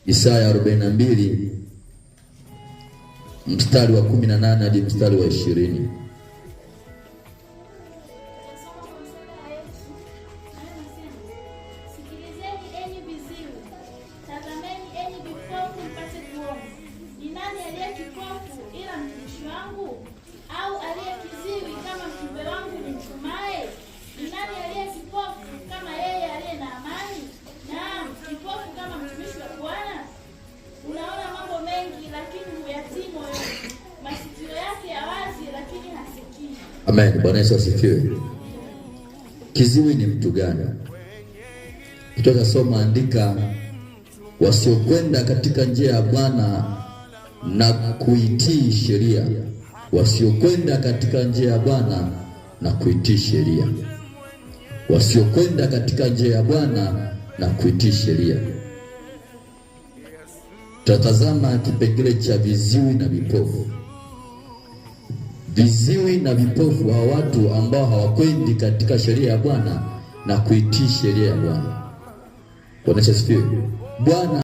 Isaya 42 mstari wa 18 hadi mstari wa 20. Amen. Bwana Yesu asifiwe. Kiziwi ni mtu gani? Kutoka soma andika, wasiokwenda katika njia ya Bwana na kuitii sheria. Wasiokwenda katika njia ya Bwana na kuitii sheria. Wasiokwenda katika njia ya Bwana na kuitii sheria. Tutazama kipengele cha viziwi na vipofu. Viziwi na vipofu hawa watu ambao hawakwendi katika sheria ya Bwana na kuitii sheria ya Bwana. Bwana asifiwe. Bwana